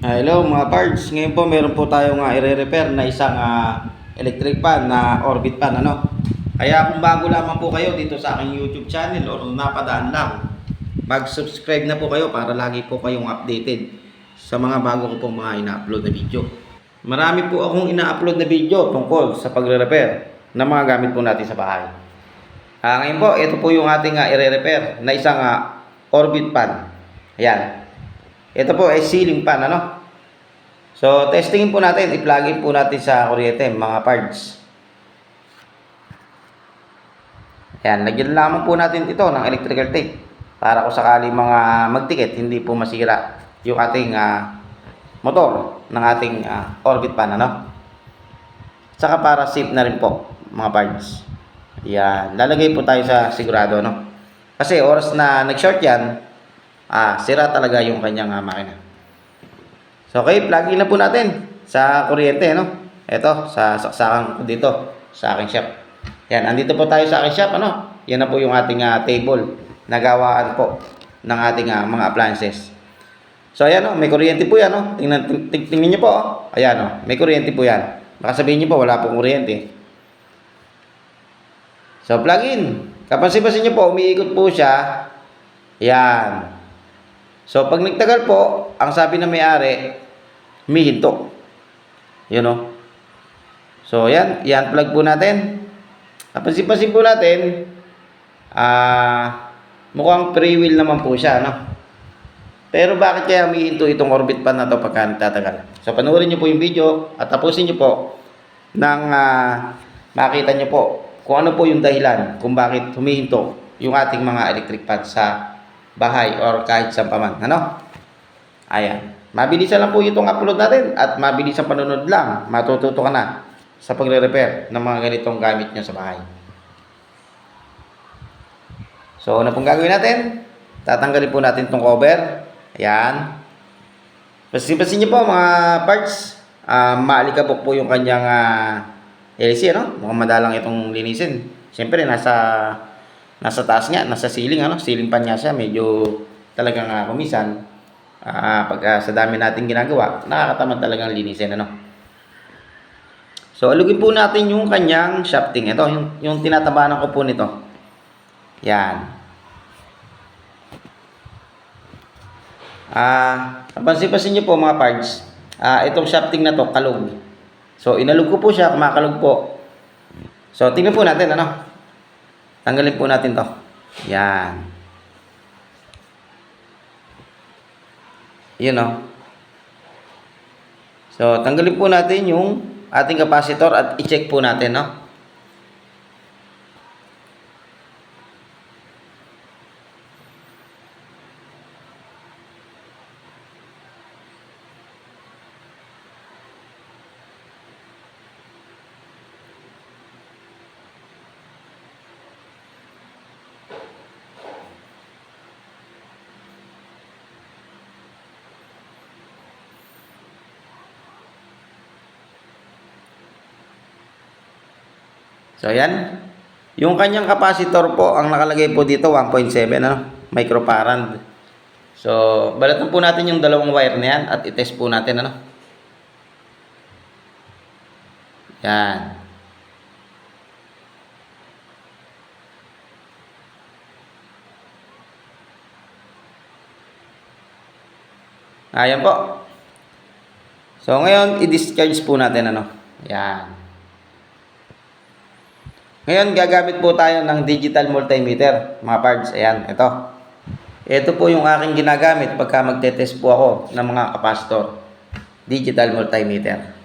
Hello mga parts, ngayon po meron po tayong i-repair na isang electric fan na orbit fan Kaya kung bago lamang po kayo dito sa aking YouTube channel or napadaan lang, mag-subscribe na po kayo para lagi po kayong updated sa mga bago ko pong mga ina-upload na video. Marami po akong ina-upload na video tungkol sa pagre-repair ng mga gamit po natin sa bahay. Ngayon po, ito po yung ating i-repair na isang orbit fan. Ayan. Ito po ay ceiling fan, So, testingin po natin, i-plug in po natin sa kuryente, mga parts. Ayan, lagyan lamang po natin ito ng electrical tape para kung sakali mga magtikit, hindi po masira yung ating motor ng ating orbit fan, Saka para safe na rin po, mga parts. Ayan, lalagay po tayo sa sigurado, Kasi oras na nag-short yan, sira talaga yung kanyang makina. So, okay, plug in na po natin sa kuryente, Ito, sa saksakan ko dito, sa aking shop. Yan, andito po tayo sa aking shop, Yan na po yung ating table na gawaan po ng ating mga appliances. So, ayan, may kuryente po yan, Tingnan niyo po, Ayan, may kuryente po yan. Baka sabihin niyo po, wala pong kuryente. So, plug in. Kapansin-pansin niyo po, umiikot po siya. Yan. So, pag nagtagal po, ang sabi ng may-ari, humihinto. Yun, So, yan plug po natin. Kapansin-pansin po natin, mukhang free wheel naman po siya, Pero bakit kaya humihinto itong orbit fan na to pagka nagtatagal? So, panoorin niyo po yung video at tapusin niyo po nang makita niyo po kung ano po yung dahilan kung bakit humihinto yung ating mga electric fan sa bahay or kahit saan pa man, Ayan. Mabilisan lang po itong upload natin at mabilis ang panonood lang. Matututo ka na sa pagre-repair ng mga ganitong gamit nyo sa bahay. So, ano pong gagawin natin? Tatanggalin po natin itong cover. Ayan. Pasin nyo po mga parts. Maalikabok po yung kanyang LC, Mukhang madalang itong linisin. Siyempre, nasa taas nga, nasa ceiling, Ceiling pan nga siya. Medyo talagang kumisan. Pag sa dami nating ginagawa, nakakatamad talagang linisin, So, alugin po natin yung kanyang shafting. Ito, yung tinatabanan ko po nito. Yan. Pansin nyo po mga parts, itong shafting na to, kalog. So, inalug ko po siya, kumakalog po. So, tingnan po natin, Tanggalin po natin to. Yan. Yun, So, tanggalin po natin yung ating capacitor at i-check po natin, So, ayan. Yung kanyang capacitor po, ang nakalagay po dito, 1.7, microfarad. So, balatan po natin yung dalawang wire na yan at i-test po natin, Yan. Ayan po. So, ngayon, i-discharge po natin, Yan. Ngayon, gagamit po tayo ng digital multimeter, mga parts. Ayan, ito. Ito po yung aking ginagamit pagka magte-test po ako ng mga capacitor. Digital multimeter.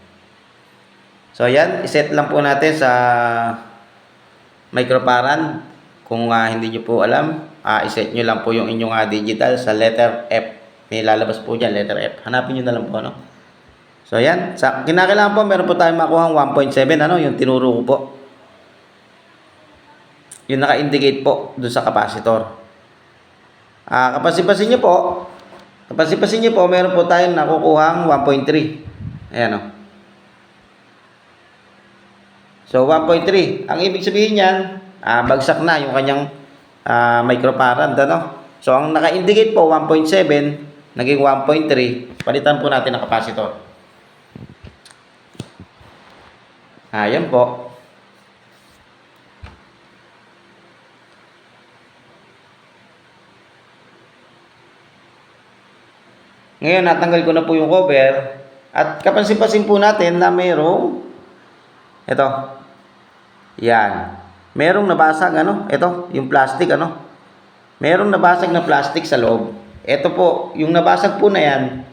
So, ayan, iset lang po natin sa microfarad. Kung hindi nyo po alam, iset nyo lang po yung inyong digital sa letter F. May lalabas po dyan, letter F. Hanapin nyo na lang po, So, ayan. Kinakailangan po, meron po tayong makuha 1.7, yung tinuro ko po. Yung naka-indicate po doon sa capacitor. Kapansin-pansin nyo po, meron po tayong nakukuhang 1.3. Ayan, So, 1.3. Ang ibig sabihin yan, bagsak na yung kanyang microfarad, So, ang naka-indicate po, 1.7, naging 1.3, palitan po natin ang capacitor. Ayan po. Ngayon, natanggal ko na po yung cover. At kapansin-pansin po natin na mayroong, ito, yan. Merong nabasag, ito, yung plastic, Merong nabasag na plastic sa loob. Ito po, yung nabasag po na yan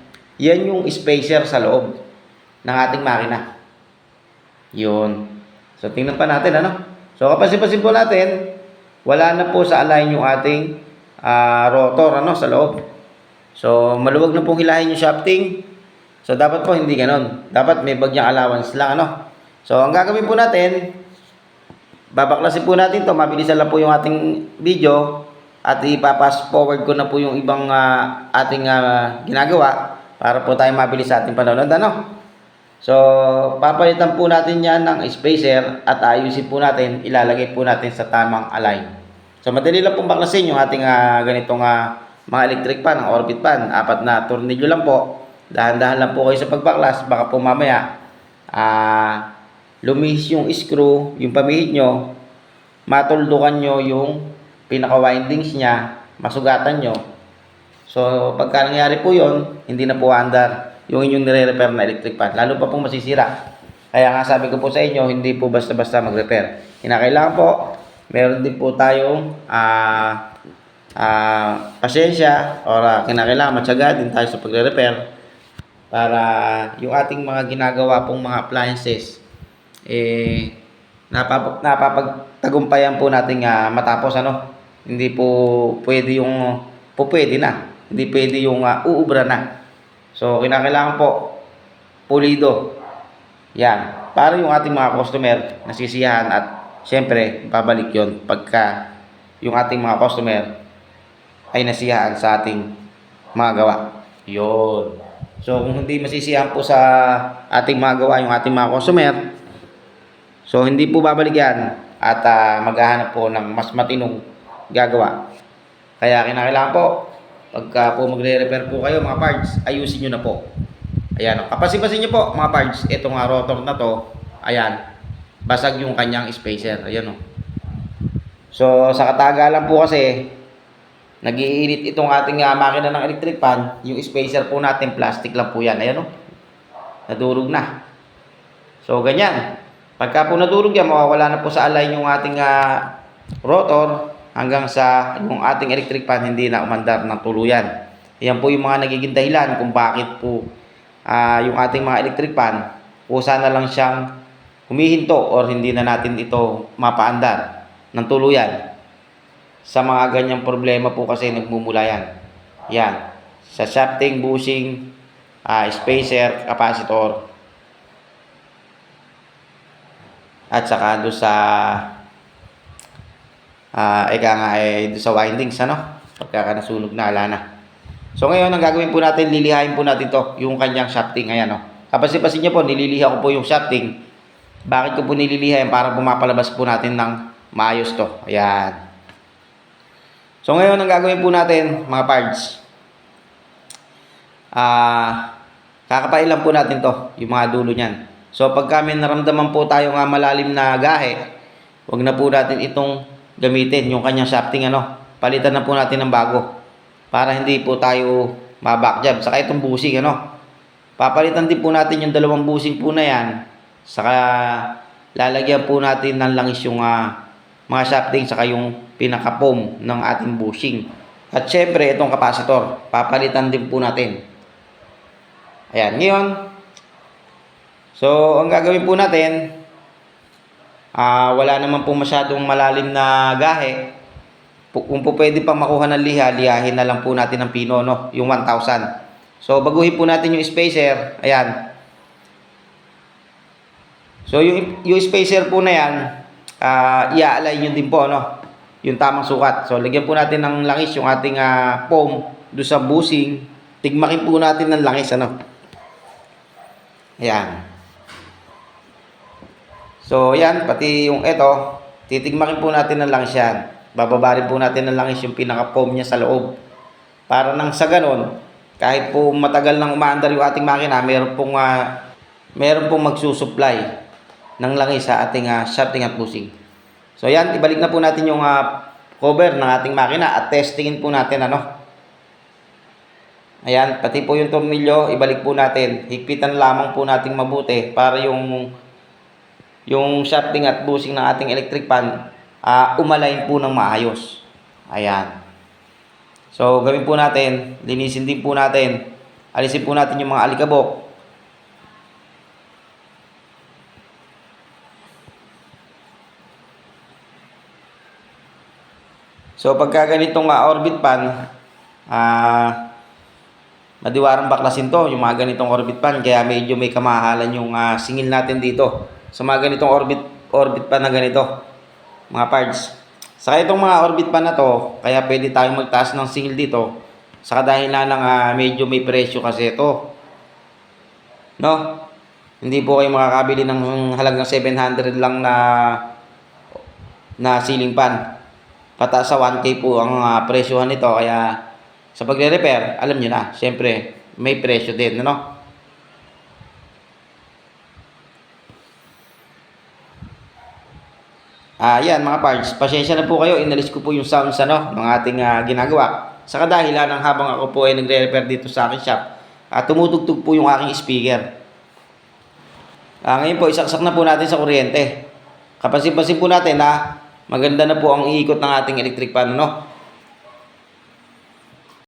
yung spacer sa loob ng ating makina. Yun. So, tingnan pa natin, So, kapansin-pansin po natin, wala na po sa align yung ating rotor, sa loob. So, maluwag na pong hilahin yung shafting. So, dapat po hindi ganon. Dapat may bagyang allowance lang, So, ang gagawin po natin, babaklasin po natin to. Mabilisan lang po yung ating video. At ipapass forward ko na po yung ibang ating ginagawa para po tayo mabilis sa ating panonood, So, papalitan po natin yan ng spacer at ayusin po natin, ilalagay po natin sa tamang align. So, madali lang pong baklasin yung ating ganitong mga electric pan, ang orbit pan. 4 na tornilyo lang po. Dahan-dahan lang po kayo sa pagbaklas. Baka po mamaya lumihis yung screw, yung pamihit nyo, matuldukan nyo yung pinaka-windings niya, masugatan nyo. So, pagka nangyari po yon, hindi na po andar yung inyong nire-repair na electric pan. Lalo pa pong masisira. Kaya nga sabi ko po sa inyo, hindi po basta-basta mag-repair. Kinakailangan po, meron din po tayong pasensya or kinakailangan matyaga din tayo sa pagre-repair para yung ating mga ginagawa pong mga appliances napapagtagumpayan po natin matapos hindi po pwede yung pwede na, hindi pwede yung uubra na. So kinakailangan po pulido yan para yung ating mga customer nasisiyahan at syempre babalik yon pagka yung ating mga customer ay nasiyahan sa ating mga gawa. Yun. So, kung hindi masisiyahan po sa ating mga gawa yung ating mga customer, so hindi po babalik yan at maghahanap po ng mas matinong gagawa. Kaya kinakailangan po, pagka po magre-repair po kayo mga parts, ayusin nyo na po. Ayan. Kapasin-pasin nyo po mga parts. Itong rotor na to, ayan, basag yung kanyang spacer. Ayan o. So, sa katagalan po kasi, nag-iinit itong ating makina ng electric pan. Yung spacer po natin, plastic lang po yan. Ayan o. Nadurog na. So, ganyan. Pagka po nadurog yan, mawawala na po sa align yung ating rotor hanggang sa yung ating electric pan hindi na umandar ng tuluyan. Yan po yung mga nagiging dahilan kung bakit po yung ating mga electric pan kusa na lang siyang humihinto or hindi na natin ito mapaandar ng tuluyan. Sa mga ganyang problema po kasi nagmumula yan. Yan. Sa shafting, bushing, spacer, capacitor, at saka doon sa doon sa windings, pagka nasunog na, ala na. So ngayon, ang gagawin po natin, lilihain po natin to yung kanyang shafting. Ayan, Kapansin-pansin niyo po, nililiha ko po yung shafting. Bakit ko po nililihain? Para pumapalabas po natin ng maayos to. Ayan. So ngayon, ang gagawin po natin, mga parts, kakapailan po natin to, yung mga dulo niyan. So pagka may naramdaman po tayo malalim na gahe, wag na po natin itong gamitin, yung kanyang shafting, palitan na po natin ng bago. Para hindi po tayo mabackjab. Saka itong bushing, papalitan din po natin yung dalawang bushing po na yan. Saka lalagyan po natin ng langis yung mga shafting, saka yung pinaka-foam ng ating bushing. At syempre, itong capacitor, papalitan din po natin. Ayan, ngayon, so ang gagawin po natin, wala naman po masyadong malalim na gahe. Kung po pwede pang makuha ng lihahin na lang po natin ng pino, yung 1,000. So baguhin po natin yung spacer. Ayan. So yung spacer po na yan, i-align nyo din po, yung tamang sukat. So lagyan po natin ng langis yung ating foam doon sa bushing. Tigmakin po natin ng langis, Ayan. So yan, pati yung ito, titigmakin po natin ng langis yan. Bababa rin po natin ng langis yung pinaka-foam niya sa loob. Para nang sa ganon, Kahit po matagal nang umaandar yung ating makina, meron pong magsusupply ng langis sa ating shafting at bushing. So yan, ibalik na po natin yung cover ng ating makina at testingin po natin Ayan, pati po yung tornilyo, ibalik po natin. Higpitan lamang po nating mabuti para yung shafting at bushing ng ating electric pan umalain po ng maayos. Ayan. So, gawin po natin, linisin din po natin. Alisin po natin yung mga alikabok. So, pagka ganitong orbit pan, madiwarang baklasin to, yung mga ganitong orbit pan, kaya medyo may kamahalan yung singil natin dito. Sa mga ganitong orbit pan na ganito, mga parts. Saka itong mga orbit pan na to, kaya pwede tayong magtaas ng singil dito. Saka dahil na lang medyo may presyo kasi ito. No? Hindi po kayo makakabili ng halagang 700 lang na ceiling fan. Pataas sa 1K po ang presyohan nito, kaya sa pagre-repair, alam nyo na, syempre, may presyo din, ano? Yan mga parts, pasensya na po kayo, inalis ko po yung sounds ng ating ginagawa. Sa kadahilan ng habang ako po ay nagre-repair dito sa aking shop, tumutugtog po yung aking speaker. Ngayon po, isaksak na po natin sa kuryente. Kapansin-pansin po natin na maganda na po ang iikot ng ating electric fan, no?